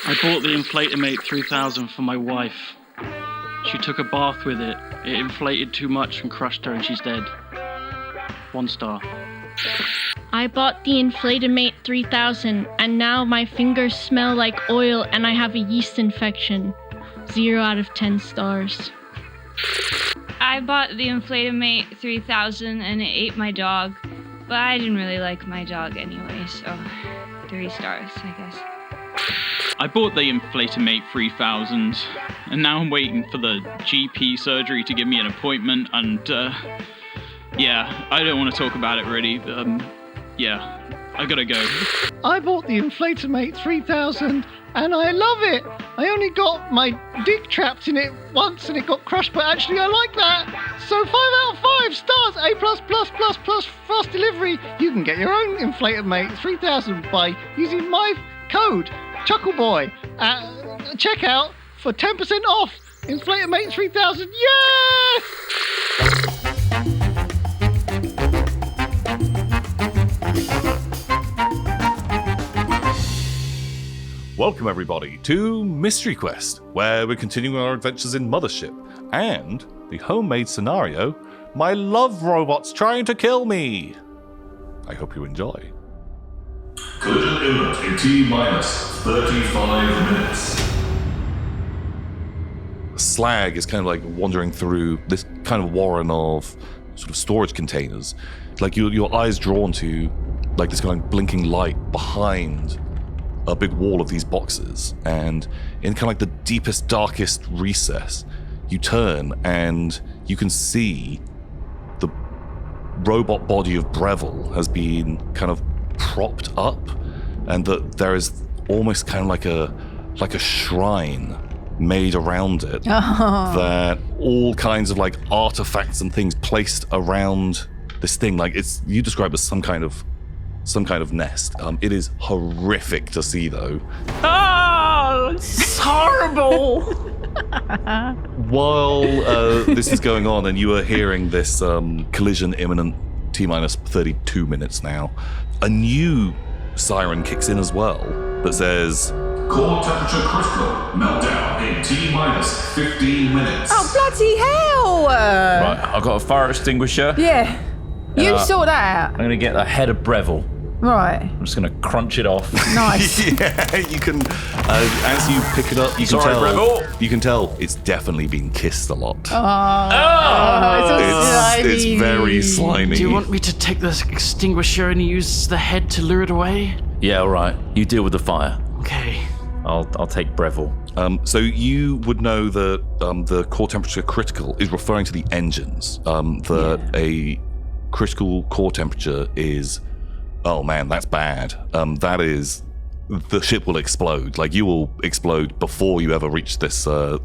I bought the Inflate-o-mate 3000 for my wife. She took a bath with it. It inflated too much and crushed her and she's dead. 1 star. I bought the Inflate-o-mate 3000 and now my fingers smell like oil and I have a yeast infection. 0 out of 10 stars. I bought the Inflate-o-mate 3000 and it ate my dog, but I didn't really like my dog anyway, so 3 stars, I guess. I bought the Inflate-o-mate 3000 and now I'm waiting for the GP surgery to give me an appointment and yeah, I don't want to talk about it really. Yeah, I gotta go. I bought the Inflate-o-mate 3000 and I love it. I only got my dick trapped in it once and it got crushed, but actually I like that. So 5 out of 5 stars, A++++, fast delivery. You can get your own Inflate-o-mate 3000 by using my code, Chuckleboy, at checkout for 10% off. Inflate-o-mate 3000, yes! Welcome everybody to Mystery Quest, where we're continuing our adventures in Mothership, and the homemade scenario, My Love Robot's Trying to Kill Me. I hope you enjoy. Collision imminent in T-35 minutes. Slag is kind of like wandering through this kind of warren of sort of storage containers. Like your eyes drawn to like this kind of blinking light behind a big wall of these boxes, and in kind of like the deepest, darkest recess, you turn and you can see the robot body of Breville has been kind of propped up, and that there is almost kind of like a shrine made around it, that all kinds of like artifacts and things placed around this thing. Like you describe it as some kind of nest. It is horrific to see, though. Oh, it's horrible. While this is going on and you are hearing this collision imminent, T-32 minutes now, a new siren kicks in as well that says, Core temperature critical. Meltdown in T-15 minutes. Oh, bloody hell! Right, I've got a fire extinguisher. Yeah. You sort that out. I'm going to get the head of Breville. Right. I'm just going to crunch it off. Nice. yeah, you can, as you pick it up, you can tell it's definitely been kissed a lot. It's very slimy. Do you want me to take the extinguisher and use the head to lure it away? Yeah, all right. You deal with the fire. Okay. I'll take Breville. So you would know that the core temperature critical is referring to the engines. A critical core temperature is, oh man, that's bad. That is, the ship will explode. Like, you will explode before you ever reach this star.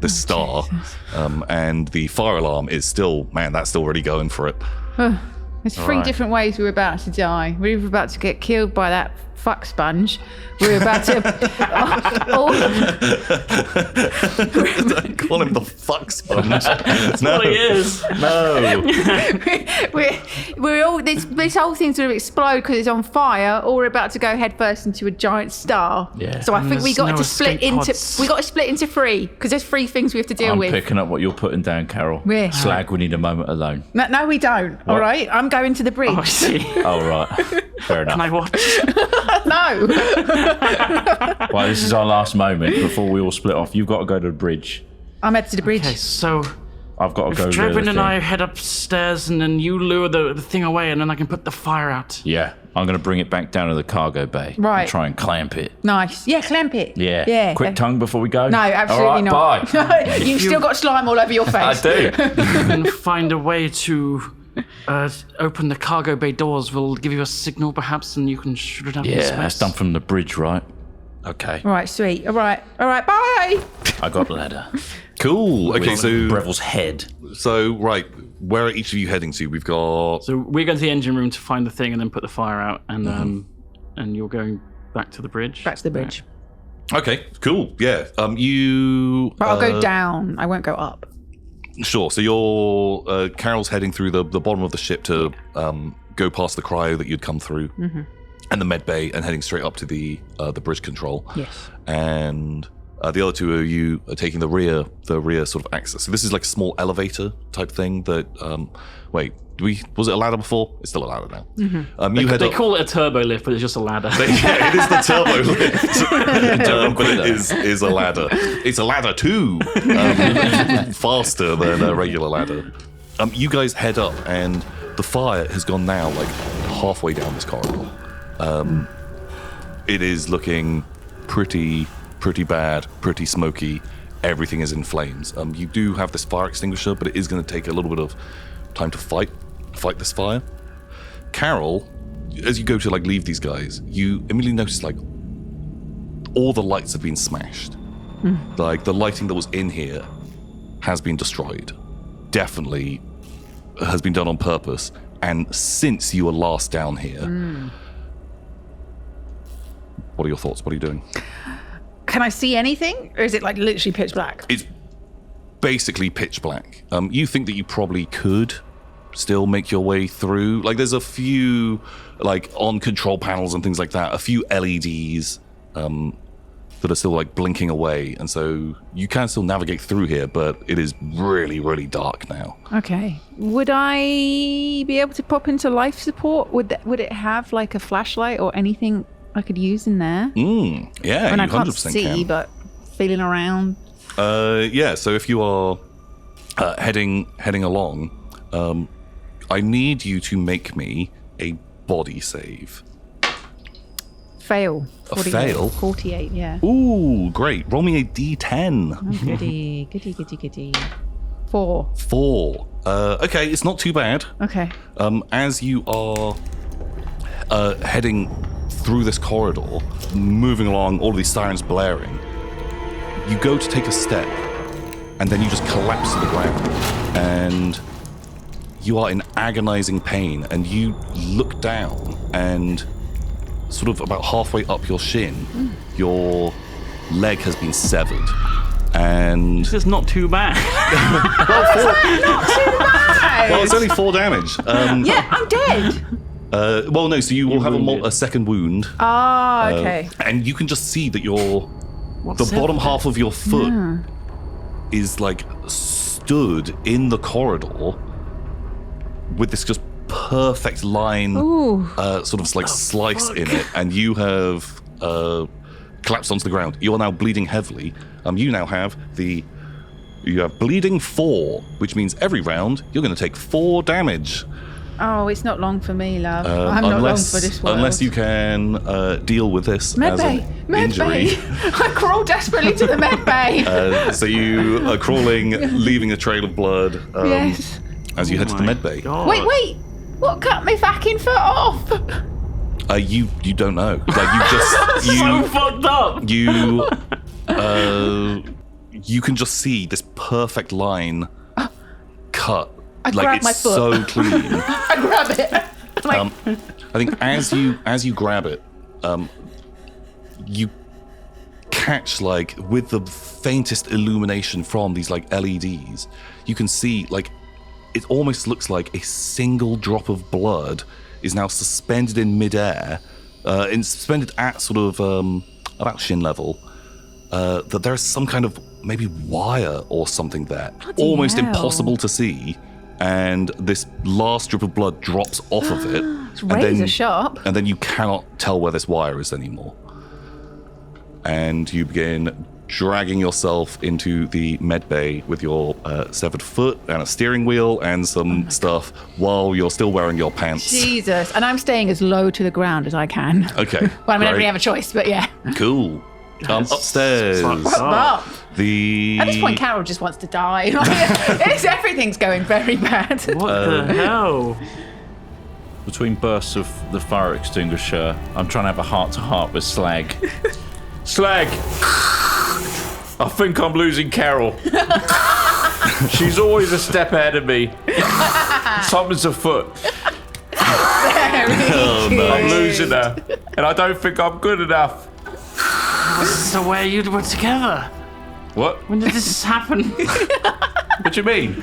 And the fire alarm is still, man, that's still really going for it. There's 3 different ways we were about to die. We were about to get killed by that fuck sponge. We were about to... Don't call him the fuck sponge. That's what he is. No. we're all... This whole thing's going to explode because it's on fire, or we're about to go headfirst into a giant star. Yeah. So I think we got to split into 3, because there's 3 things we have to deal with. I'm picking up what you're putting down, Carol. Yeah. Slag, we need a moment alone. No, we don't. What? All right? I'm going to the bridge. Oh, I see. Oh, right. Fair enough. Can I watch? No. Well, this is our last moment before we all split off. You've got to go to the bridge. I'm headed to the bridge. Okay, so I've got to go. if Drebin and I head upstairs and then you lure the thing away and then I can put the fire out. Yeah, I'm going to bring it back down to the cargo bay. Right. And try and clamp it. Nice. Yeah, clamp it. Yeah. Yeah. Quick tongue before we go? No, absolutely all right, not. Bye. You've still got slime all over your face. I do. And find a way to open the cargo bay doors. We'll give you a signal perhaps and you can shoot it out in space. Yeah, that's done from the bridge, right? Okay. All right, sweet. All right, bye. I got the ladder. Cool. Okay, so Breville's head. So right, where are each of you heading to? We've got. So we're going to the engine room to find the thing and then put the fire out, and and you're going back to the bridge. Back to the bridge. Okay, cool. Yeah. You. But I'll go down. I won't go up. Sure. So you're Carol's heading through the bottom of the ship to go past the cryo that you'd come through, and the med bay, and heading straight up to the bridge control. Yes. And The other two of you are taking the rear sort of access. So this is like a small elevator type thing that. Was it a ladder before? It's still a ladder now. Mm-hmm. They call it a turbo lift, but it's just a ladder. Yeah, it is the turbo lift, but it is a ladder. It's a ladder too, faster than a regular ladder. You guys head up, and the fire has gone now like halfway down this corridor. It is looking pretty bad, pretty smoky. Everything is in flames. You do have this fire extinguisher, but it is going to take a little bit of time to fight this fire. Carol, as you go to like leave these guys, you immediately notice like all the lights have been smashed. Like the lighting that was in here has been destroyed. Definitely has been done on purpose. And since you were last down here, what are your thoughts? What are you doing? Can I see anything, or is it like literally pitch black? It's basically pitch black. You think that you probably could still make your way through. Like there's a few like on control panels and things like that, a few LEDs that are still like blinking away, and so you can still navigate through here, but it is really dark now. Okay. Would I be able to pop into life support? Would it have like a flashlight or anything I could use in there? Yeah, I mean, you I can't 100% see, can. but feeling around. Yeah, so if you are heading along, I need you to make me a body save. Fail. A fail? 48, yeah. Ooh, great. Roll me a D10. Oh, goody. 4. 4. Okay, it's not too bad. Okay. As you are heading through this corridor, moving along, all of these sirens blaring, you go to take a step, and then you just collapse to the ground, and you are in agonizing pain, and you look down, and sort of about halfway up your shin, your leg has been severed, and... This is not too bad. Not too bad! Well, it's only 4 damage. Yeah, I'm dead! Well, no, so you will have a second wound. Ah, okay. And you can just see that the bottom half of your foot is like stood in the corridor with this just perfect line sort of like slice in it, and you have collapsed onto the ground. You are now bleeding heavily. You now have you have bleeding 4, which means every round you're going to take 4 damage. Oh, it's not long for me, love. I'm not long for this world. Unless you can deal with this as an injury. I crawl desperately to the med bay. So you are crawling, leaving a trail of blood yes. as you head to the med bay. God. Wait. What cut my fucking foot off? You don't know. Like you just so fucked up. You can just see this perfect line cut. I grab it's my foot. so clean. I grab it. I think as you grab it, you catch like with the faintest illumination from these like LEDs, you can see like it almost looks like a single drop of blood is now suspended in midair, suspended at sort of about shin level. That there's some kind of maybe wire or something there, almost impossible to see. And this last drip of blood drops off of it. It's razor sharp. And then you cannot tell where this wire is anymore. And you begin dragging yourself into the med bay with your severed foot and a steering wheel and some stuff while you're still wearing your pants. Jesus. And I'm staying as low to the ground as I can. Okay. Well, I mean, I don't really have a choice, but yeah. Cool. Upstairs. At this point, The Carol just wants to die. Everything's going very bad. What the hell? Between bursts of the fire extinguisher, I'm trying to have a heart-to-heart with Slag. Slag! I think I'm losing Carol. She's always a step ahead of me. Something's afoot. I'm losing her. And I don't think I'm good enough. This is the way you were together. What? When did this happen? What do you mean?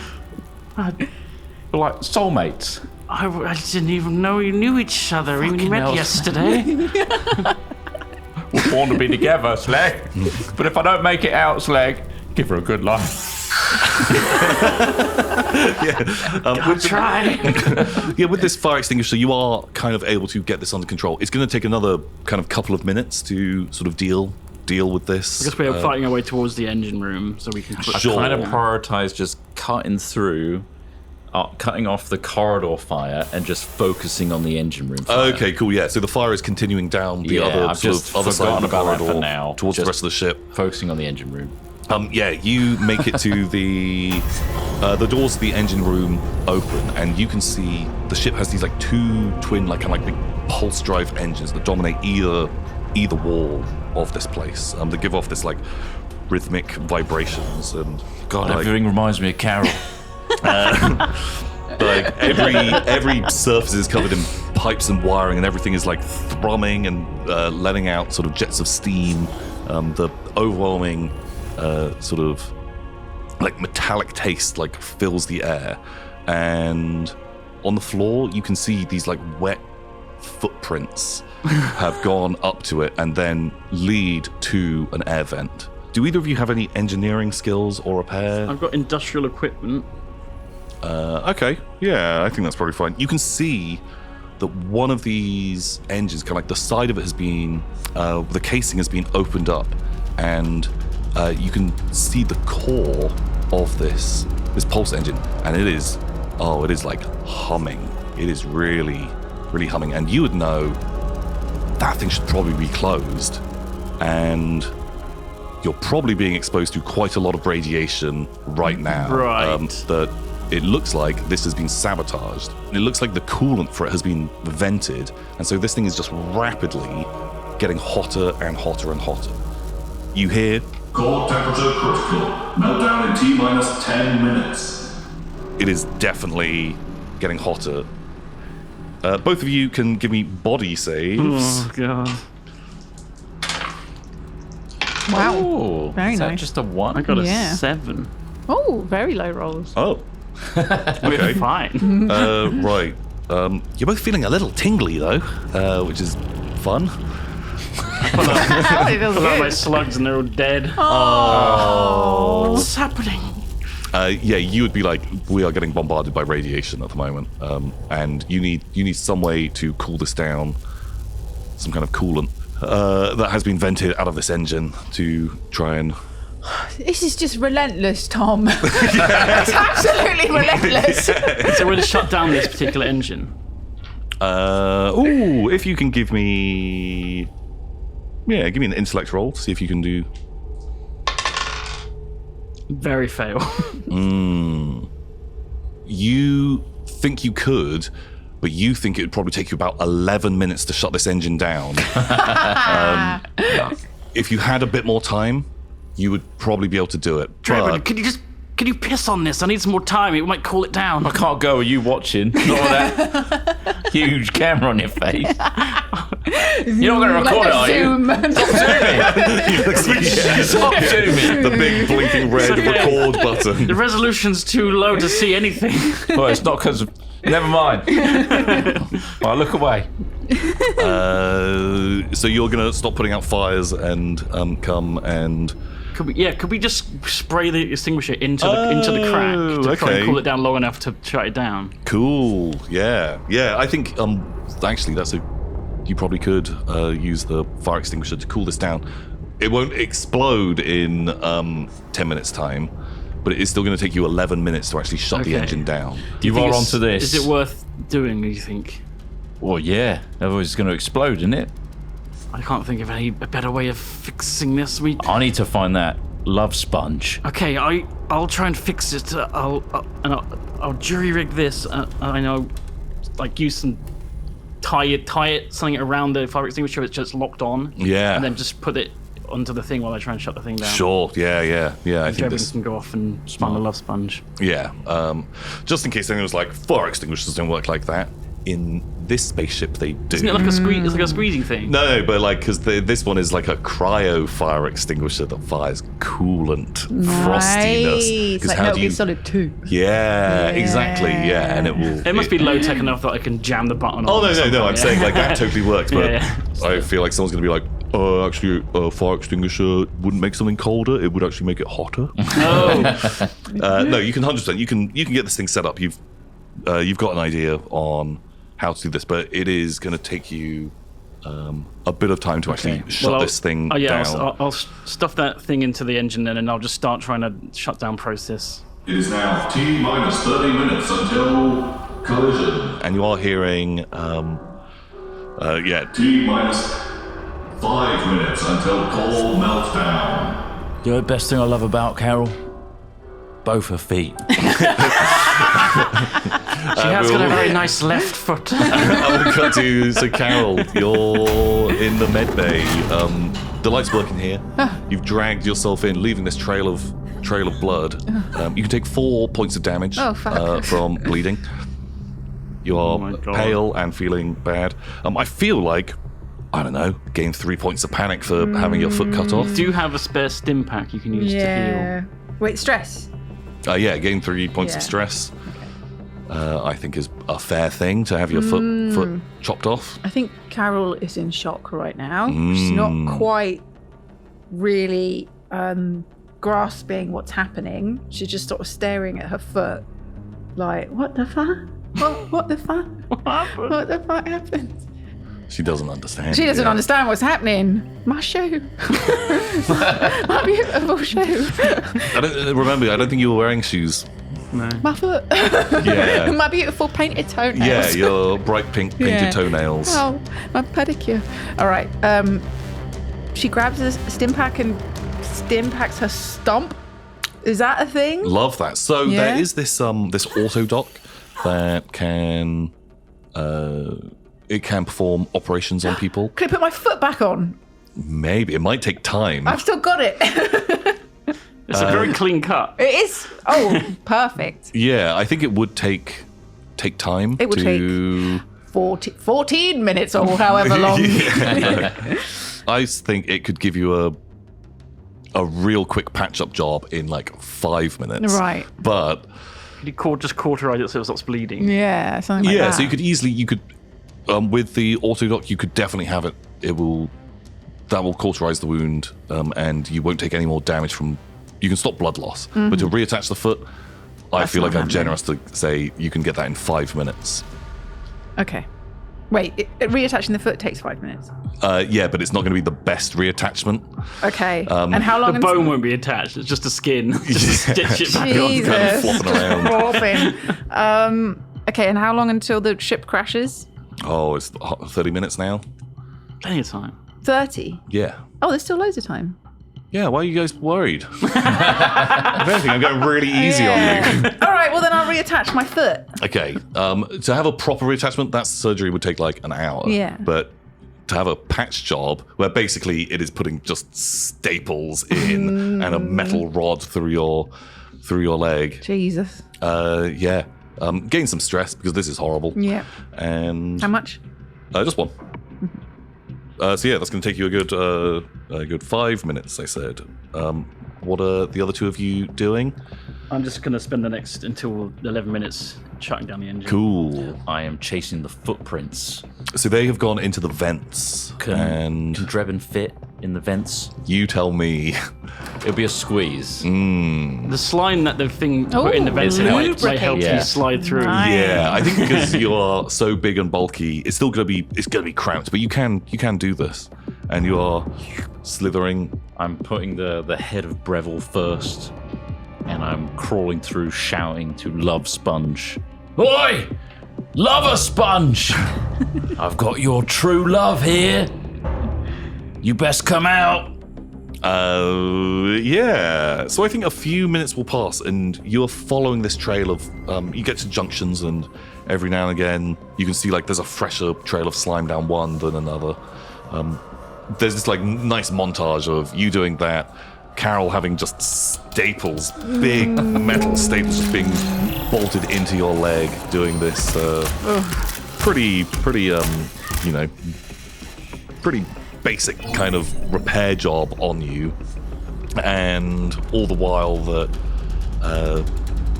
We're like soulmates. I didn't even know you knew each other. We met yesterday. born to be together, Slag. But if I don't make it out, Slag, give her a good life. With this fire extinguisher, you are kind of able to get this under control. It's going to take another kind of couple of minutes to sort of deal with this. I guess we're fighting our way towards the engine room, so we can. I kind of prioritize just cutting through, cutting off the corridor fire, and just focusing on the engine room fire. Okay, cool. Yeah, so the fire is continuing down the other side of the corridor for now, towards the rest of the ship, focusing on the engine room. You make it to the doors of the engine room open, and you can see the ship has these like two twin like kind of like big pulse drive engines that dominate either wall of this place. They give off this like rhythmic vibrations, and God, everything reminds me of Carol. Like every surface is covered in pipes and wiring, and everything is like thrumming and letting out sort of jets of steam. The overwhelming sort of like metallic taste like fills the air, and on the floor you can see these like wet footprints have gone up to it and then lead to an air vent. Do either of you have any engineering skills or repair? I've got industrial equipment. Okay, yeah, I think that's probably fine. You can see that one of these engines, kind of like the side of it has been, the casing has been opened up, and you can see the core of this pulse engine, and it is like humming. It is really, really humming, and you would know that thing should probably be closed, and you're probably being exposed to quite a lot of radiation right now. Right. That it looks like this has been sabotaged. It looks like the coolant for it has been vented, and so this thing is just rapidly getting hotter and hotter and hotter. You hear Core temperature critical. Meltdown in T-minus 10 minutes. it is definitely getting hotter. Both of you can give me body saves. Oh, God. Wow. Oh, Very is that nice. just a 1? I got a Yeah. 7. Oh, very low rolls. Oh. We're Okay. fine. Right. You're both feeling a little tingly though, which is fun. Oh, it feels I got my good. slugs and they're all dead. Oh. What's happening? Yeah, you would be like, we are getting bombarded by radiation at the moment, and you need some way to cool this down, some kind of coolant that has been vented out of this engine to try and. This is just relentless, Tom. It's absolutely relentless. So we're going to shut down this particular engine. If you can give me an intellect roll to see if you can do. Very fail. You think you could, but you think it would probably take you about 11 minutes to shut this engine down. If you had a bit more time, you would probably be able to do it. Trevor, But can you piss on this? I need some more time. It might cool it down. I can't go with you watching. Not with that huge camera on your face. You're not going to record it, are you? Stop zooming. the big blinking red record button. The resolution's too low to see anything. Well, it's not because of... Never mind. Well, look away. So you're gonna stop putting out fires and come and. Could we just spray the extinguisher into the crack to try and cool it down long enough to shut it down? Cool. Yeah. I think actually you probably could use the fire extinguisher to cool this down. It won't explode in 10 minutes time, but it is still going to take you 11 minutes to actually shut the engine down. You are onto this. Is it worth doing, do you think? Well, yeah. Otherwise it's going to explode, isn't it? I can't think of a better way of fixing this. I need to find that love sponge. Okay, I'll try and fix it. I'll jury rig this. I know, like use some tie it something around the fire extinguisher. It's just locked on. Yeah. And then just put it onto the thing while I try and shut the thing down. Sure. Yeah. I think this can go off and spun the love sponge. Yeah. Just in case anyone was like, fire extinguishers don't work like that. In this spaceship, they do. Isn't it like a It's like a squeezy thing. No, but like, because this one is like a cryo fire extinguisher that fires coolant, frostiness. It's like Metal Gear Solid 2. Yeah, exactly. Yeah, and it will. It must be low tech enough that I can jam the button on. Oh no! I'm saying like that totally works, but Yeah. I feel like someone's gonna be like, Actually, a fire extinguisher wouldn't make something colder. It would actually make it hotter. No, you can 100%. You can get this thing set up. You've got an idea on how to do this, but it is going to take you a bit of time to actually shut this thing down. I'll stuff that thing into the engine then, and I'll just start trying to shut down process. It is now T-minus 30 minutes until collision. And you are hearing, T-minus 5 minutes until core meltdown. You know the best thing I love about Carol? Both her feet. She has got a very nice left foot. I will cut to Carol. You're in the med bay. The light's working here. You've dragged yourself in, leaving this trail of blood. You can take 4 points of damage from bleeding. You are pale and feeling bad. I feel like, I don't know, gain 3 points of panic for having your foot cut off. Do you have a spare stim pack you can use to heal? Wait, stress. Gain 3 points of stress. I think is a fair thing to have your foot chopped off. I think Carol is in shock right now. She's not quite really grasping what's happening. She's just sort of staring at her foot like, what the fuck? What the fuck? What the fuck happened? She doesn't understand. She doesn't understand what's happening. My shoe. My beautiful shoe. I don't think you were wearing shoes. No. My foot. Yeah. My beautiful painted toenails. Yeah, your bright pink painted toenails. Oh, my pedicure. All right. She grabs a stim pack and stim packs her stump. Is that a thing? Love that. So there is this auto dock that can it can perform operations on people. Can I put my foot back on? Maybe. It might take time. I've still got it. It's a very clean cut. It is. Oh, perfect. Yeah, I think it would take time. It would take 14 minutes or however long. I think it could give you a real quick patch-up job in like 5 minutes. Right. But You just cauterize it so it stops bleeding. Yeah, something like that. yeah, so you could with the auto dock, you could definitely have it. That will cauterize the wound, and you won't take any more damage from. You can stop blood loss, but to reattach the foot, I feel like I'm generous to say you can get that in 5 minutes. Okay. Wait, reattaching the foot takes 5 minutes. Yeah, but it's not going to be the best reattachment. Okay. And how long? The bone won't be attached. It's just a skin. Just to stitch it back on. Jesus. Kind of flopping around. Flopping. Okay, and how long until the ship crashes? Oh, it's 30 minutes now. Plenty of time. 30? Yeah. Oh, there's still loads of time. Yeah, why are you guys worried? If anything, I'm going really easy on you. All right, well then I'll reattach my foot. Okay, to have a proper reattachment, that surgery would take like an hour. Yeah. But to have a patch job, where basically it is putting just staples in and a metal rod through your leg. Jesus. Yeah. Gain some stress because this is horrible. Yeah. And How much? just one. So yeah, that's going to take you a good 5 minutes, I said. What are the other two of you doing? I'm just going to spend the next until 11 minutes shutting down the engine. Cool. I am chasing the footprints. So they have gone into the vents, and Can Drebin fit in the vents? you tell me. It'll be a squeeze. The slime that the thing put in the vents might help Yeah. you slide through. Nice. Yeah, I think because you are so big and bulky, it's still gonna be cramped, but you can do this, and you are slithering. I'm putting the head of Breville first, and I'm crawling through shouting to Love Sponge. Oi! Lover Sponge! I've got your true love here. You best come out. Yeah. So I think a few minutes will pass, and you're following this trail of. You get to junctions, and every now and again you can see like there's a fresher trail of slime down one than another. There's this like nice montage of you doing that, Carol having just staples, big metal staples just being bolted into your leg, doing this pretty basic kind of repair job on you, and all the while that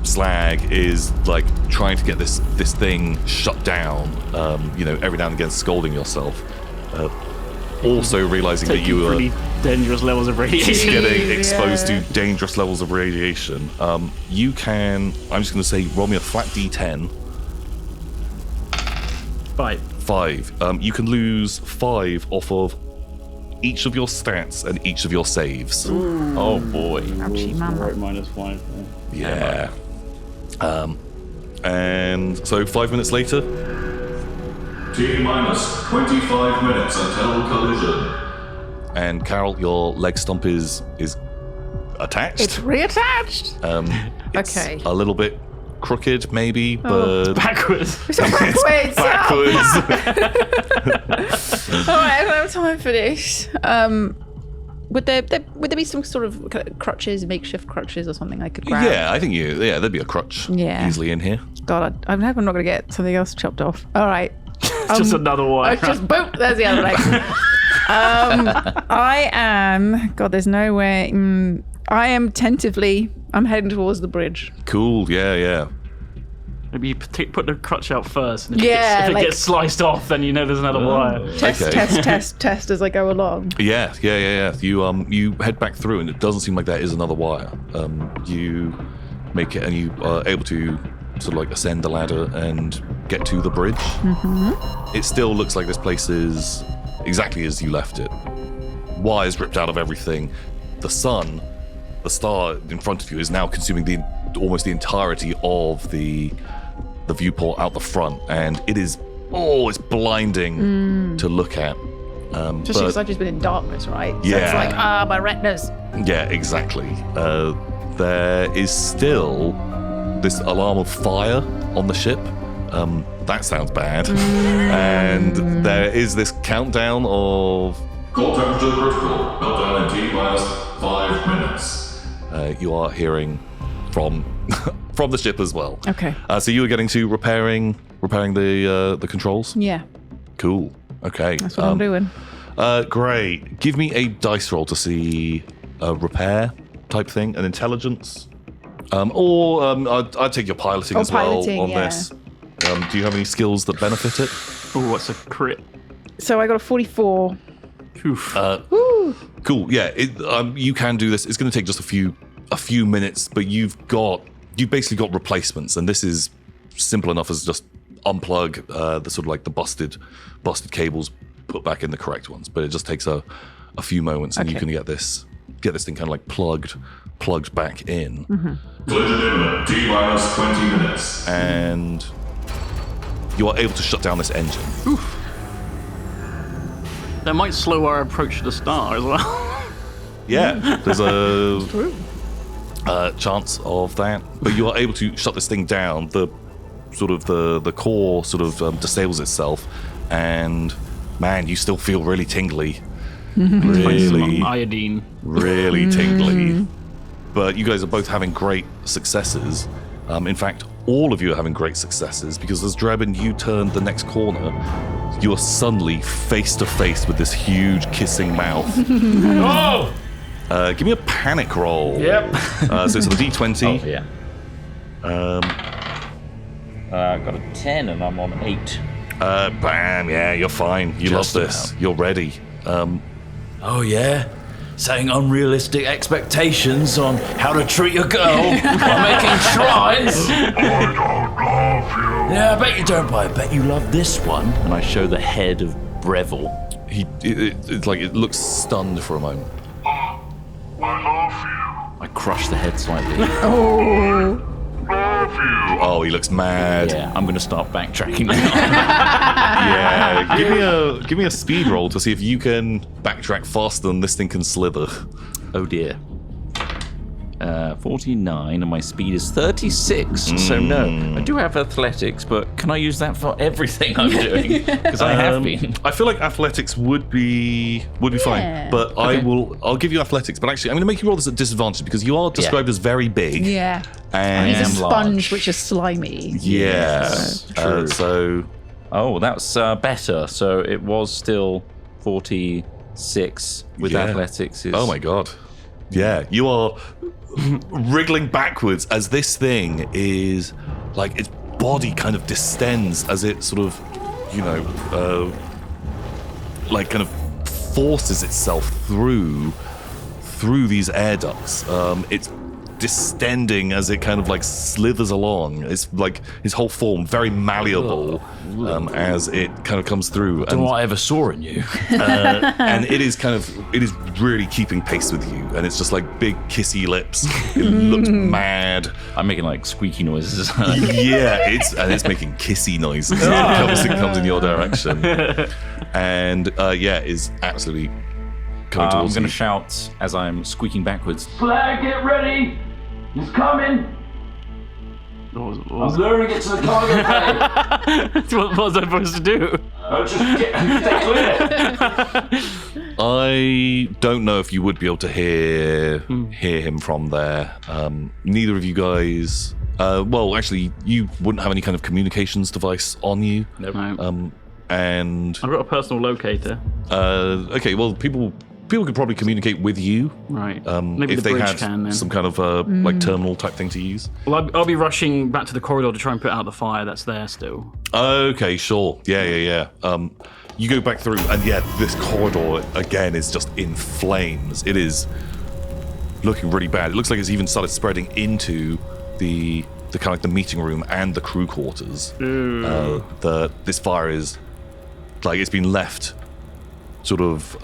Slag is like trying to get this thing shut down, every now and again scolding yourself. also realizing that you are pretty dangerous levels of radiation. getting exposed to dangerous levels of radiation. You can, I'm just going to say, roll me a flat d10. 5. You can lose 5 off of each of your stats and each of your saves. Oh boy. Ouchie, mama. -1. Yeah. And so 5 minutes later, T-minus 25 minutes until collision. and Carol, your leg stump is attached. It's reattached. It's Okay. a little bit crooked, maybe, but Backwards. It's backwards. backwards. All right, I don't have time for this. Would there be some sort of crutches, makeshift crutches, or something I could grab? Yeah, I think there'd be a crutch Yeah. easily in here. God, I'm hoping I'm not going to get something else chopped off. All right. Just another one. It's just boop. There's the other leg. I am. God, there's no way. I am tentatively. I'm heading towards the bridge. Cool. Yeah. Maybe you put the crutch out first. And if Yeah, it gets sliced off, then you know there's another wire. Test as I go along. Yeah. You head back through, and it doesn't seem like there is another wire. You make it, and you are able to sort of like ascend the ladder and get to the bridge. Mm-hmm. It still looks like this place is exactly as you left it. Wires ripped out of everything. The sun, the star in front of you, is now consuming almost the entirety of the viewport out the front, and it is it's blinding to look at. Especially because I've just been in darkness, right? So Yeah. it's like, my retinas. Yeah, exactly. There is still this alarm of fire on the ship. That sounds bad. And there is this countdown of... Core temperature critical. Meltdown in T-minus 5 minutes. You are hearing from from the ship as well. Okay. So you were getting to repairing the controls? Yeah, Cool. Okay. that's what I'm doing. Great. Give me a dice roll to see a repair type thing, an intelligence. I'd take your piloting as well piloting, on yeah. this. Do you have any skills that benefit it? Oh, what's a crit? So I got a 44. Oof. Cool. Yeah. You can do this. It's going to take just a few minutes, but you've basically got replacements, and this is simple enough as just unplug the sort of like the busted cables, put back in the correct ones. But it just takes a few moments, and you can get this thing kind of like plugged back in. Collision imminent. T-minus 20 minutes. And you are able to shut down this engine. That might slow our approach to the star as well. Yeah, there's a chance of that, but you are able to shut this thing down. The core sort of disables itself, and man, you still feel really tingly, Some iodine. really tingly. But you guys are both having great successes. In fact, all of you are having great successes, because as Drebin, you turn the next corner, you are suddenly face to face with this huge kissing mouth. Oh! Give me a panic roll. Yep. So it's a D20. Oh, yeah. I've got a 10 and I'm on 8. Bam, yeah, you're fine. You Just love this. about. You're ready. Oh, yeah? Setting unrealistic expectations on how to treat a girl by making shrines? Yeah, I bet you don't, but I bet you love this one. And I show the head of Breville. It's like it looks stunned for a moment. I crush the head slightly. Oh, he looks mad. Yeah, I'm going to start backtracking now. Yeah, give me a speed roll to see if you can backtrack faster than this thing can slither. Oh, dear. 49, and my speed is 36, so no. I do have athletics, but can I use that for everything I'm doing? Because I have been. I feel like athletics would be fine, but I'll give you athletics. But actually, I'm going to make you roll this at disadvantage because you are described as very big. Yeah. And He's a am sponge, large. which is slimy. yeah, true. so Oh, that's better. So it was still 46 with Yeah. athletics. oh my god, yeah, you are wriggling backwards as this thing is like its body kind of distends as it sort of, like kind of forces itself through these air ducts. It's distending as it kind of like slithers along. It's like his whole form very malleable as it kind of comes through. I don't know what I ever saw in you. And it is really keeping pace with you, and it's just like big kissy lips. It looks mad. I'm making like squeaky noises. Yeah, it's making kissy noises. It comes in your direction, and is absolutely coming I'm towards going you. to shout as I'm squeaking backwards. Flag, get ready. He's coming. I'm luring it to the cargo bay. What was I supposed to do? Just stay clear. I don't know if you would be able to hear him from there. Neither of you guys. Well, actually, you wouldn't have any kind of communications device on you. Nope. And I've got a personal locator. okay, well, people could probably communicate with you. Right. Maybe if the they bridge had can then. some kind of like terminal type thing to use. Well, I'll be rushing back to the corridor to try and put out the fire that's there still. Okay, sure. Yeah. You go back through, and this corridor again is just in flames. It is looking really bad. It looks like it's even started spreading into the kind of like the meeting room and the crew quarters. This fire is like it's been left sort of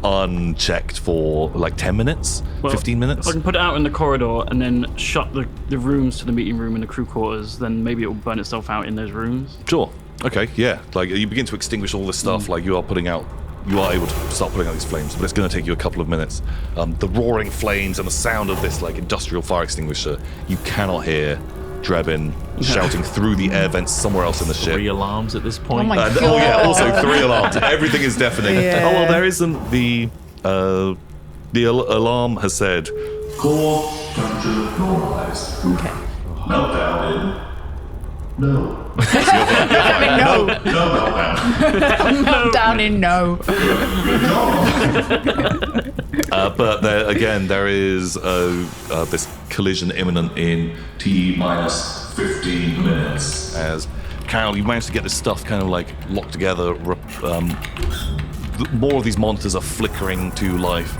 unchecked for like 10 minutes, 15 minutes. If I can put it out in the corridor and then shut the rooms to the meeting room and the crew quarters, then maybe it will burn itself out in those rooms. Sure. Okay, yeah. Like you begin to extinguish all this stuff, like you are able to start putting out these flames, but it's going to take you a couple of minutes. The roaring flames and the sound of this like industrial fire extinguisher, you cannot hear Drebin shouting through the air vents somewhere else in the ship. 3 alarms at this point. Oh my God. Oh yeah, also 3 alarms. Everything is deafening. Yeah. Oh well, there isn't the alarm has said. Core temperature normalized. Okay. Meltdown in no. No. No meltdown. I'm down in no. But there is this collision imminent in T-minus 15 minutes. as Carol, you managed to get this stuff kind of like locked together. More of these monsters are flickering to life,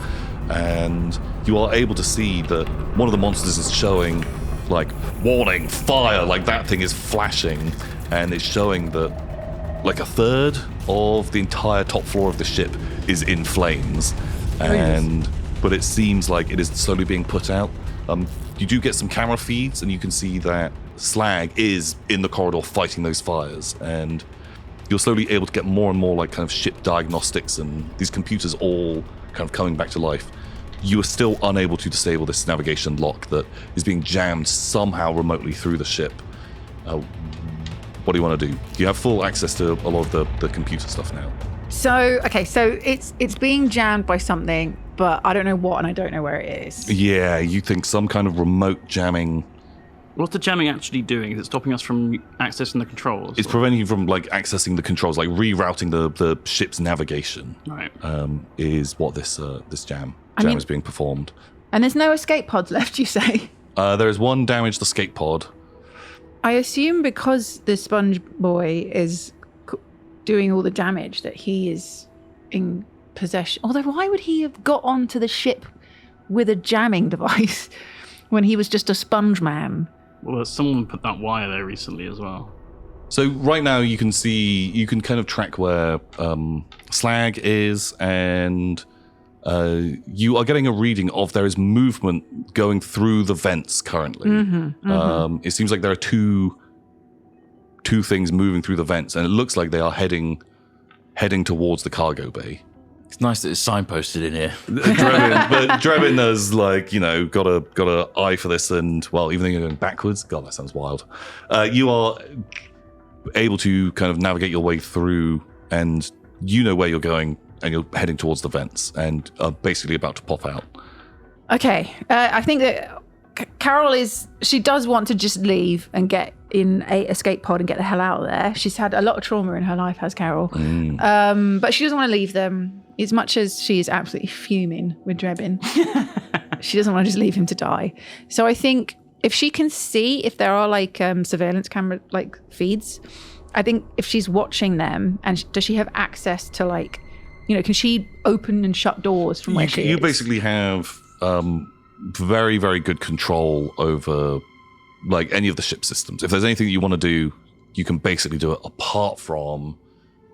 and you are able to see that one of the monsters is showing like warning, fire, like that thing is flashing, and it's showing that like a third of the entire top floor of the ship is in flames, but it seems like it is slowly being put out. You do get some camera feeds, and you can see that Slag is in the corridor fighting those fires, and you're slowly able to get more and more like kind of ship diagnostics and these computers all kind of coming back to life. You are still unable to disable this navigation lock that is being jammed somehow remotely through the ship. What do you want to do? You have full access to a lot of the computer stuff now. So it's being jammed by something, but I don't know what and I don't know where it is. Yeah, you think some kind of remote jamming. What's the jamming actually doing? Is it stopping us from accessing the controls? It's preventing you from like accessing the controls, like rerouting the ship's navigation. Right. Is what this jam is being performed. And there's no escape pods left, you say? There is one damaged escape pod. I assume because the sponge boy is doing all the damage that he is in possession. Although why would he have got onto the ship with a jamming device when he was just a sponge man? Well, someone put that wire there recently as well. So right now you can kind of track where Slag is, and you are getting a reading of there is movement going through the vents currently. It seems like there are two things moving through the vents, and it looks like they are heading towards the cargo bay. It's nice that it's signposted in here. Drebin has got a eye for this, and well, even though you're going backwards, God, that sounds wild. You are able to kind of navigate your way through, and you know where you're going, and you're heading towards the vents, and are basically about to pop out. Okay, I think that Carol she does want to just leave and get in a escape pod and get the hell out of there. She's had a lot of trauma in her life, has Carol. But she doesn't want to leave them, as much as she is absolutely fuming with Drebin. She doesn't want to just leave him to die. So I think if she can see if there are like surveillance camera like feeds, I think if she's watching them, and does she have access to like can she open and shut doors from where she is? You basically have very, very good control over like any of the ship systems. If there's anything that you want to do, you can basically do it. Apart from,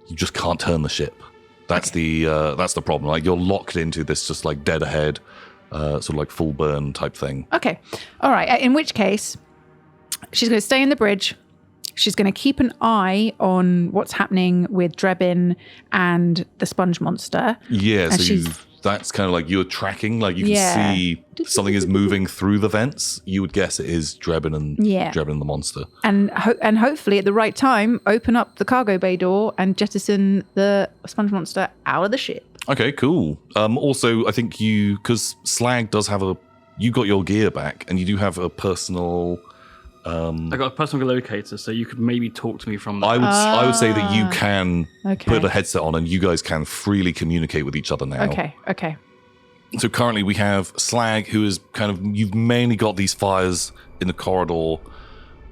you just can't turn the ship. That's the problem. Like you're locked into this just like dead ahead, sort of like full burn type thing. Okay, all right. In which case, she's going to stay in the bridge. She's going to keep an eye on what's happening with Drebin and the sponge monster. Yeah, and so that's kind of like you're tracking, like you can see something is moving through the vents. You would guess it is Drebin and the monster. And hopefully at the right time, open up the cargo bay door and jettison the sponge monster out of the ship. Okay, cool. Also, I think because Slag does have you got your gear back, and you do have a personal... I got a personal locator, so you could maybe talk to me from that. I would say that you can put a headset on and you guys can freely communicate with each other now. Okay. So currently we have Slag, who is you've mainly got these fires in the corridor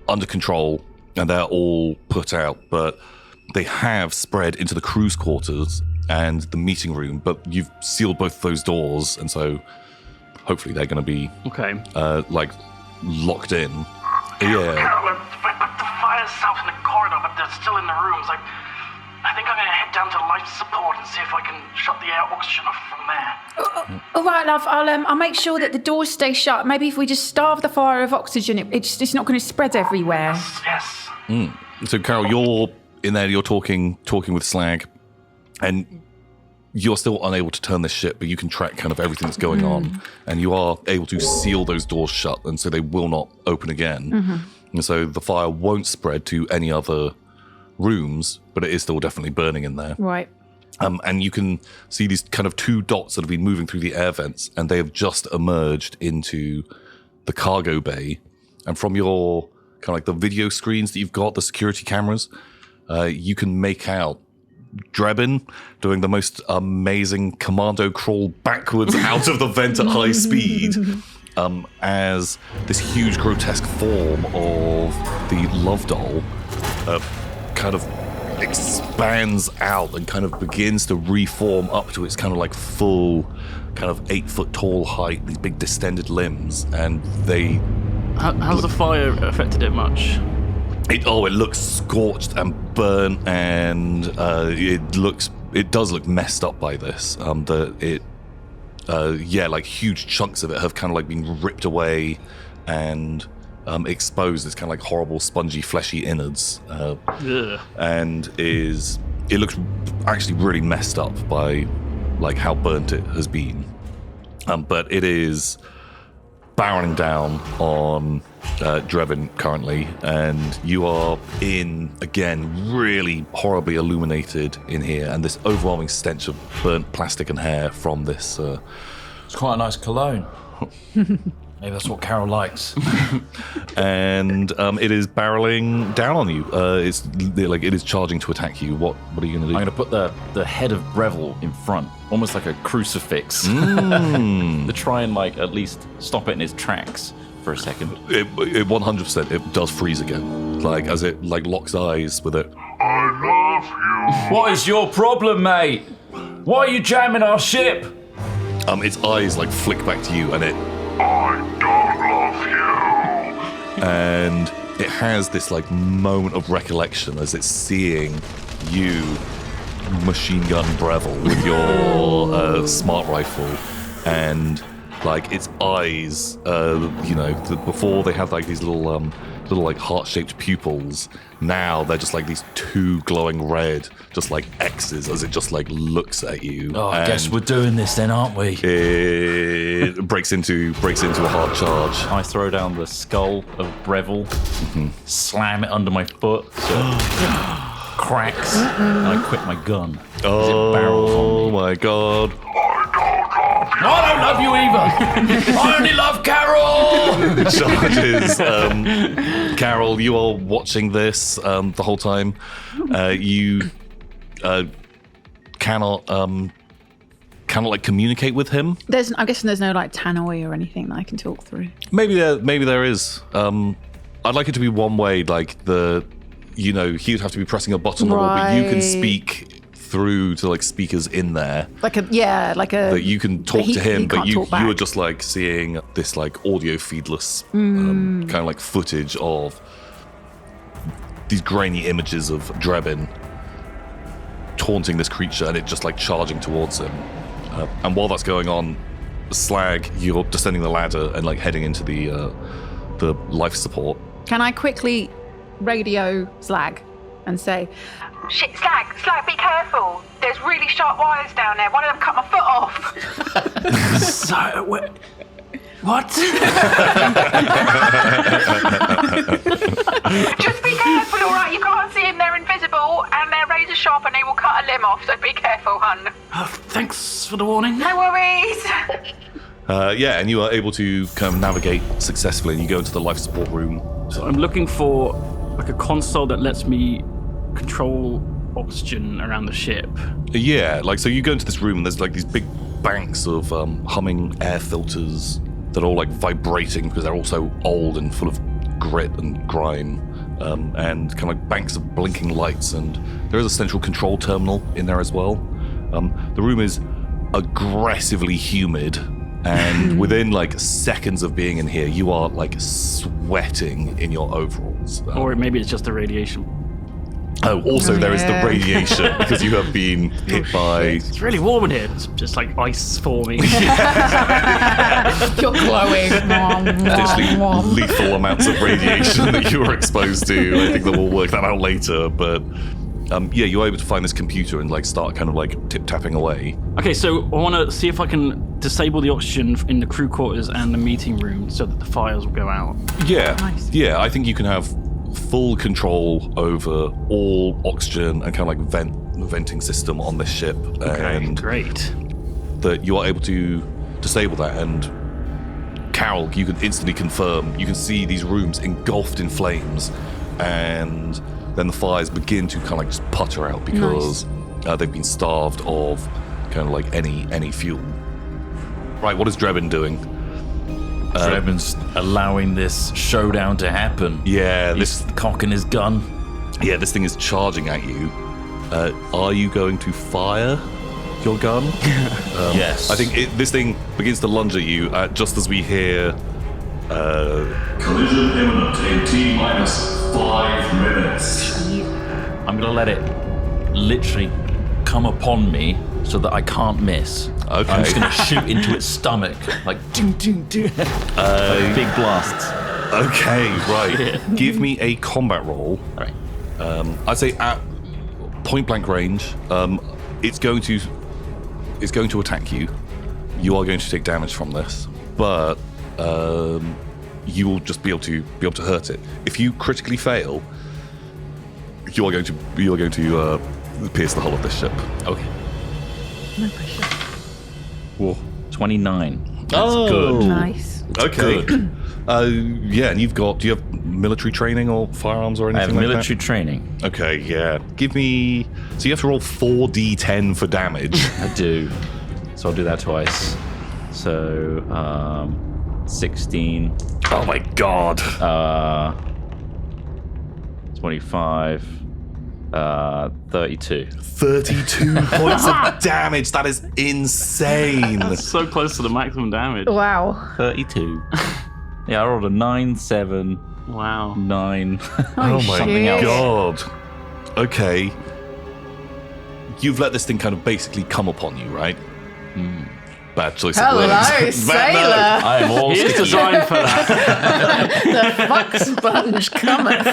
under control, and they're all put out, but they have spread into the crew's quarters and the meeting room, but you've sealed both those doors, and so hopefully they're going to be like locked in. Yeah. The fire's south in the corridor, but they're still in the rooms. I think I'm going to head down to life support and see if I can shut the air oxygen off from there. All right, love. I'll make sure that the doors stay shut. Maybe if we just starve the fire of oxygen, it's not going to spread everywhere. Yes. So, Carol, you're in there. You're talking with Slag, and you're still unable to turn this ship, but you can track kind of everything that's going on, and you are able to seal those doors shut, and so they will not open again. And so the fire won't spread to any other rooms, but it is still definitely burning in there. Right. And you can see these kind of two dots that have been moving through the air vents, and they have just emerged into the cargo bay. And from your kind of like the video screens that you've got, the security cameras, you can make out Drebin doing the most amazing commando crawl backwards out of the vent at high speed, as this huge grotesque form of the love doll kind of expands out and kind of begins to reform up to its kind of like full kind of 8 foot tall height, these big distended limbs, and they... How's the fire affected it much? It looks scorched and burnt, and it does look messed up by this. Like huge chunks of it have kind of like been ripped away and exposed as kind of like horrible, spongy, fleshy innards, and it looks actually really messed up by like how burnt it has been. But it is barreling down on Drebin currently, and you are in, again, really horribly illuminated in here, and this overwhelming stench of burnt plastic and hair from this. It's quite a nice cologne. Maybe that's what Carol likes. And it is barreling down on you. It is charging to attack you. What are you going to do? I'm going to put the head of Breville in front, almost like a crucifix, to try and like at least stop it in its tracks for a second. It 100% it does freeze again, like as it like locks eyes with it. I love you. What is your problem, mate? Why are you jamming our ship? Its eyes like flick back to you, and it. I don't love you. And it has this like moment of recollection as it's seeing you machine gun Breville with your smart rifle, and like its eyes, before they had like these little like heart-shaped pupils. Now they're just like these two glowing red, just like X's as it just like looks at you. Oh, I guess we're doing this then, aren't we? It breaks into a hard charge. I throw down the skull of Breville, slam it under my foot, so it cracks, and I quit my gun. Oh my god. I don't love you either. I only love Carol. Charges. Carol, you are watching this the whole time. You cannot like communicate with him. I'm guessing there's no like tannoy or anything that I can talk through. Maybe there is. I'd like it to be one way, like he'd have to be pressing a button, but you can speak through to like speakers in there. Like a That you can talk he- to him, he but can't you talk back. are just like seeing this like audio feedless kind of like footage of these grainy images of Drebin taunting this creature and it just like charging towards him. And while that's going on, Slag, you're descending the ladder and like heading into the life support. Can I quickly radio Slag and say, Shit, Slag, be careful. There's really sharp wires down there. One of them cut my foot off. So, what? Just be careful, all right? You can't see them. They're invisible and they're razor sharp and they will cut a limb off. So be careful, hun. Thanks for the warning. No worries. And you are able to kind of navigate successfully and you go into the life support room. So I'm looking for like a console that lets me control oxygen around the ship. Yeah, like so you go into this room and there's like these big banks of humming air filters that are all like vibrating because they're all so old and full of grit and grime, and kind of like banks of blinking lights, and there is a central control terminal in there as well. The room is aggressively humid, and within like seconds of being in here, you are like sweating in your overalls. Or maybe it's just the radiation. Also there is the radiation because you have been hit by... It's really warm in here. It's just like ice forming. you're glowing. Potentially lethal amounts of radiation that you were exposed to. I think that we'll work that out later, but you're able to find this computer and like start kind of like tip-tapping away. Okay, so I want to see if I can disable the oxygen in the crew quarters and the meeting room so that the fires will go out. Yeah, Nice. yeah, I think you can have full control over all oxygen and kind of like venting system on this ship. Okay, and great. that you are able to disable that. And Carol, you can instantly confirm, you can see these rooms engulfed in flames, and then the fires begin to kind of like just putter out because they've been starved of kind of like any fuel. Right, what is Drebin doing? Drebin's allowing this showdown to happen. Yeah, He's cocking his gun. Yeah, this thing is charging at you. Are you going to fire your gun? Yes. I think this thing begins to lunge at you just as we hear... Collision imminent in T-5 minutes. I'm going to let it literally come upon me so that I can't miss. Okay. I'm just going to shoot into its stomach. Like, ding, ding, ding. Like big blasts. Okay, right. Give me a combat roll. All right. I'd say at point blank range, it's going to attack you. You are going to take damage from this, but you will just be able to hurt it. If you critically fail, you are going to pierce the hull of this ship. Okay. No pressure. Whoa. 29. That's Oh. good. Nice. Okay. Good. Yeah, and do you have military training or firearms or I anything have like military training. that? Okay, yeah. Give me... So you have to roll 4d10 for damage. I do. So I'll do that twice. So, 16. Oh my god. 25. 32. 32 points of damage. That is insane. So close to the maximum damage. Wow. 32. Yeah, I rolled a 9, 7, Wow. 9. Oh my Something else. god. Okay. You've let this thing kind of basically come upon you, right? Bad choice of Hello, words. sailor. I am all He is sticky. designed for that. The fuck sponge cometh.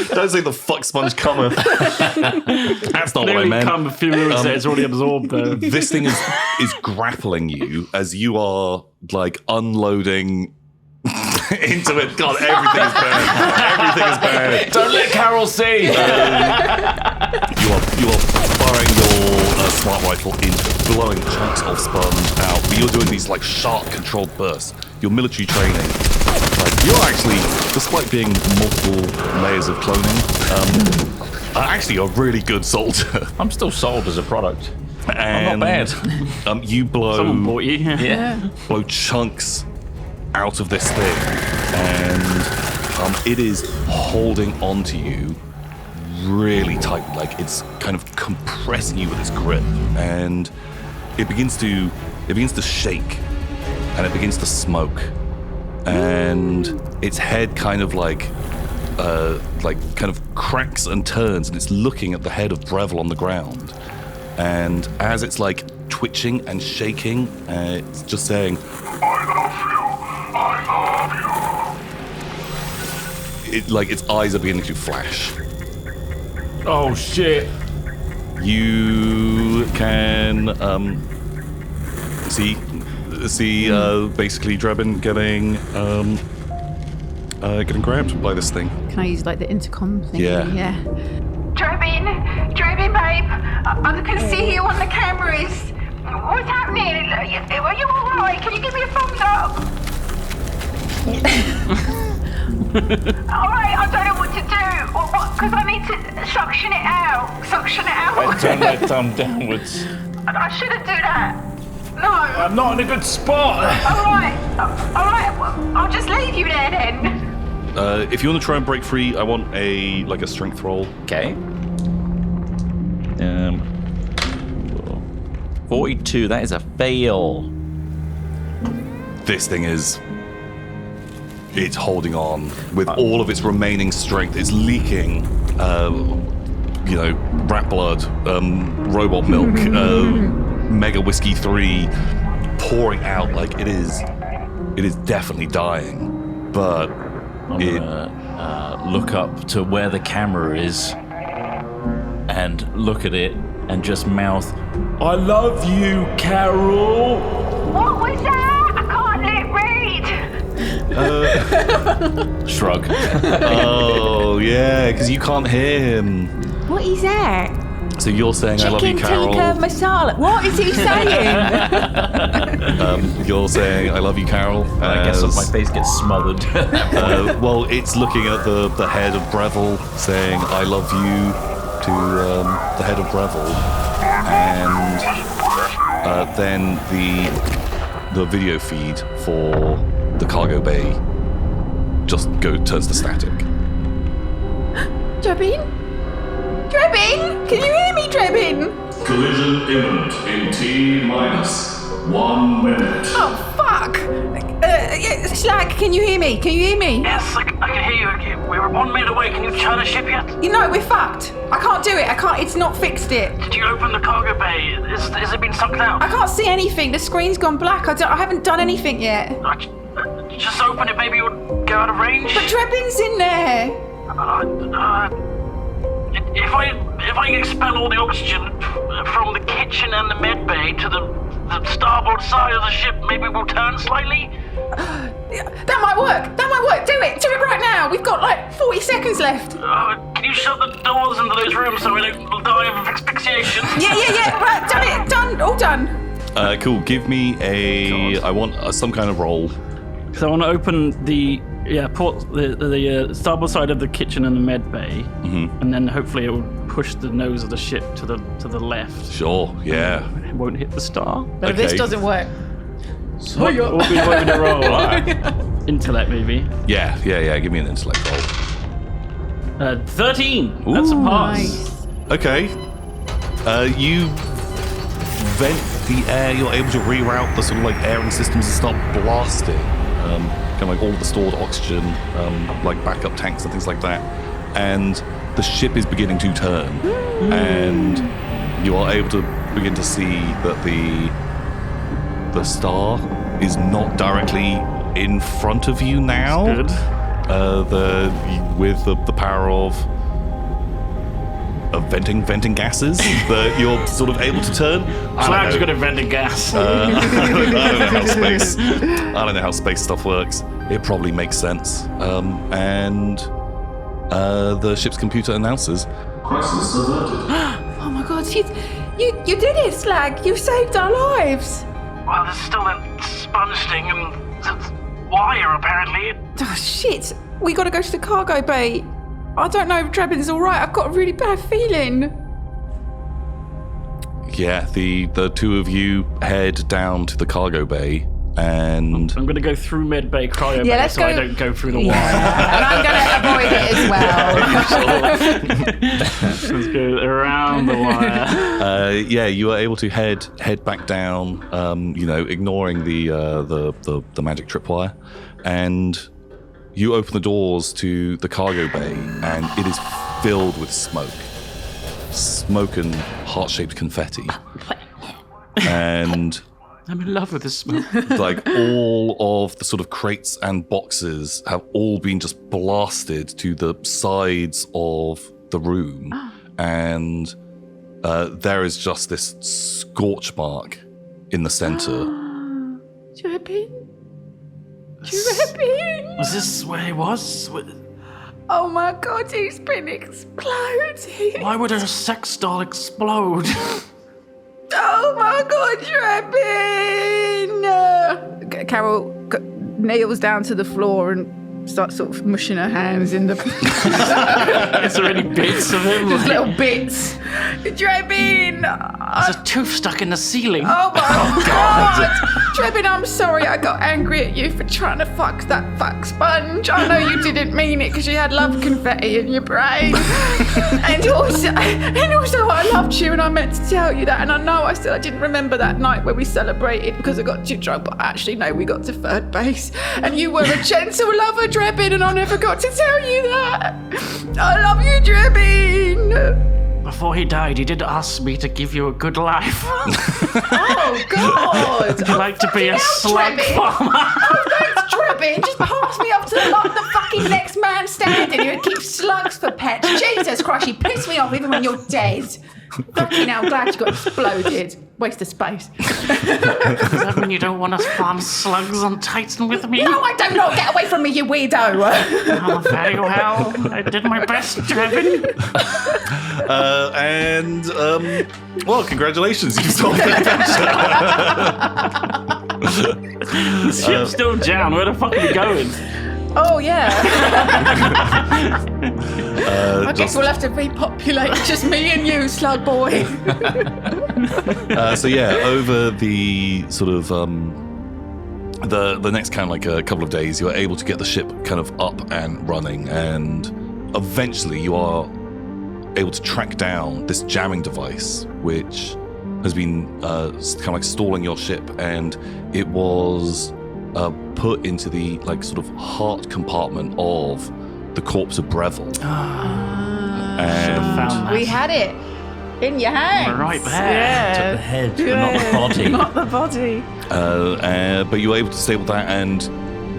Don't say the fuck sponge cometh. That's not what I meant. Come a few minutes later, it's already absorbed though. This thing is grappling you as you are like unloading into it. God, everything is bad. Everything is bad. Don't let Carol see! You are firing your smart rifle into it, blowing chunks of sponge out, but you're doing these like sharp controlled bursts. Your military training, like you're actually, despite being multiple layers of cloning, actually a really good soldier. I'm still sold as a product. And, not bad. You Someone bought you. Yeah. blow chunks out of this thing, and it is holding on to you really tight, like it's kind of compressing you with its grip, and it begins to shake, and it begins to smoke, and its head kind of kind of cracks and turns, and it's looking at the head of Breville on the ground, and as it's like twitching and shaking, it's just saying, I love you. It, like, its eyes are beginning to flash. Oh shit! You can see basically Drebin getting grabbed by this thing. Can I use like the intercom thing? Yeah. Drebin, babe. I can see you on the cameras. What's happening? Are you alright? Can you give me a thumbs up? Alright, I don't know what to do. Because I need to suction it out. I turn my thumb downwards. I shouldn't do that. No. I'm not in a good spot. Alright. Well, I'll just leave you there then. If you want to try and break free, I want a strength roll. Okay. 42. That is a fail. This thing it's holding on with all of its remaining strength. It's leaking, rat blood, robot milk, Mega Whiskey 3, pouring out like it is definitely dying. But I'm gonna look up to where the camera is and look at it and just mouth, I love you, Carol. What was that? I can't read. Shrug. oh yeah, because you can't hear him. What is that? So you're saying I love you, Carol. Chicken tikka masala. What is he saying? You're saying I love you, Carol. I guess my face gets smothered. Well, it's looking at the head of Breville, saying I love you to the head of Breville, and then the video feed for the cargo bay just turns to static. Drebin? Can you hear me, Drebin? Collision imminent in T-1 minute. Oh, fuck! Slag, can you hear me? Yes, I can hear you. We were 1 minute away. Can you turn the ship yet? You know, we're fucked. I can't do it. It's not fixed it. Did you open the cargo bay? Has it been sucked out? I can't see anything. The screen's gone black. I haven't done anything yet. Just open it. Maybe you'll go out of range. But Drebin's in there. If I expel all the oxygen from the kitchen and the med bay to the starboard side of the ship, maybe we'll turn slightly? That might work. Do it right now. We've got like 40 seconds left. Can you shut the doors into those rooms so we don't die of asphyxiation? Yeah. Right, done. All done. Cool. Give me I want some kind of roll. So I want to open the starboard side of the kitchen and the med bay, and then hopefully it will push the nose of the ship to the left. Sure. Yeah. It won't hit the star. But if this doesn't work. So we'll be hoping to roll. Intellect, maybe. Yeah. Give me an intellect roll. 13. That's a pass. Nice. Okay. You vent the air. You're able to reroute the sort of like airing systems and start blasting. Kind of like all the stored oxygen, like backup tanks and things like that. And the ship is beginning to turn. And you are able to begin to see that the star is not directly in front of you now. Good. With the power of venting gases that you're sort of able to turn. Slag's good at venting gas. I don't know how space stuff works. It probably makes sense. And the ship's computer announces, Crisis averted. Oh my god, you did it, Slag. You saved our lives. Well, there's still that sponge thing and wire, apparently. Oh, shit. We gotta go to the cargo bay. I don't know if Drebin's alright. I've got a really bad feeling. yeah, the two of you head down to the cargo bay. And I'm going to go through medbay cryo Yeah, bay let's so go- I don't go through the wire. And I'm going to avoid it as well. Let's go around the wire. you are able to head back down, ignoring the magic tripwire, and you open the doors to the cargo bay, and it is filled with smoke and heart-shaped confetti, and I'm in love with this smoke. like all of the sort of crates and boxes have all been just blasted to the sides of the room, and there is just this scorch mark in the center. Dripping. Was this where he was? Oh my god, he's been exploding. Why would a sex doll explode? Oh my god, Dripping! Carol kneels down to the floor and starts sort of mushing her hands in the... Is there any bits of him? Just little bits. Dripping! There's a tooth stuck in the ceiling. Oh my god! Dripping, I'm sorry I got angry at you for trying to fuck that fuck sponge. I know you didn't mean it because you had love confetti in your brain. and also I loved you and I meant to tell you that. And I know I didn't remember that night where we celebrated because I got too drunk, but actually no, we got to third base. And you were a gentle lover, Dripping, and I never got to tell you that. I love you, Dripping. Before he died, he did ask me to give you a good life. Oh, God. Would you like to be a slug farmer? Oh, thanks, Dripping. Just pass me up to the fucking next man standing who keeps slugs for pets. Jesus Christ, you piss me off even when you're dead. Fucking hell, I'm glad you got exploded. Waste of space. Does that mean you don't want us farm slugs on Titan with me? No, I don't know. Get away from me, you weirdo. Oh, very well. I did my best, Dripping. Well, congratulations, you solved the adventure. The ship's still down. Where the fuck are we going? Oh, yeah. I guess we'll have to repopulate just me and you, slug boy. Over the sort of the next kind of like a couple of days, you are able to get the ship kind of up and running, and eventually you are able to track down this jamming device, which has been kind of like stalling your ship, and it was put into the like sort of heart compartment of the corpse of Breville. And we had it in your hand. Right there. Yeah. Took the head, but not the body. Not the body. But you were able to stay with that and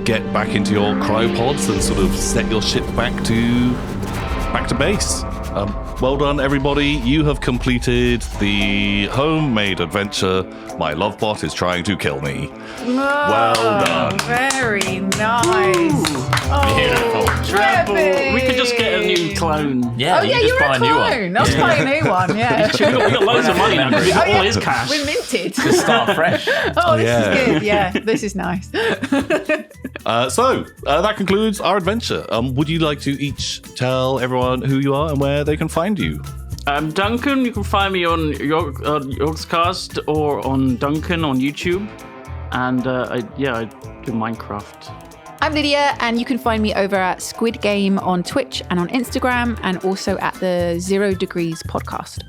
get back into your cryopods and sort of set your ship back to base. Well done, everybody. You have completed the homemade adventure. My Lovebot is trying to kill me. Well done. Very nice. Beautiful. Dripping. We could just get a new clone. Yeah, Oh, yeah, you you're just buy a a new one. clone. I'll buy a new one, yeah. We got loads of money now because we got all his cash. We're minted. Just start fresh. Oh, this yeah. is good. Yeah, this is nice. So that concludes our adventure. Would you like to each tell everyone who you are and where they can find you? Duncan, you can find me on Yorkscast or on Duncan on YouTube. And I do Minecraft. I'm Lydia, and you can find me over at Squid Game on Twitch and on Instagram, and also at the 0 Degrees podcast.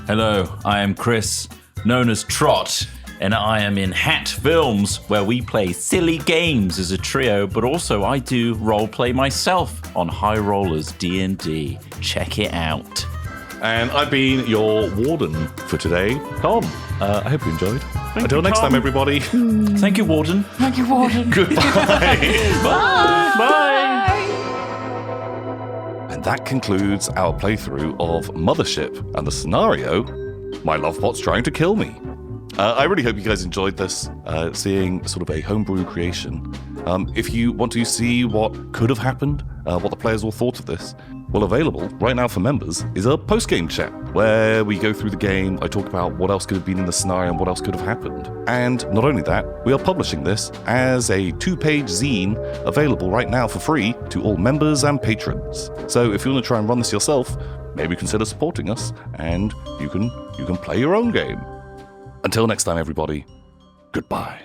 Hello, I am Chris, known as Trot, and I am in Hat Films, where we play silly games as a trio, but also I do roleplay myself on High Rollers D&D. Check it out. And I've been your warden for today, Tom. I hope you enjoyed. Until next time, everybody. Thank you, Warden. Thank you, Warden. Goodbye. Bye. And that concludes our playthrough of Mothership and the scenario, My Lovebot's Trying to Kill Me. I really hope you guys enjoyed this, seeing sort of a homebrew creation. If you want to see what could have happened, what the players all thought of this, well, available right now for members is a post-game chat where we go through the game, I talk about what else could have been in the scenario and what else could have happened. And not only that, we are publishing this as a 2-page zine available right now for free to all members and patrons. So if you want to try and run this yourself, maybe consider supporting us and you can play your own game. Until next time, everybody, goodbye.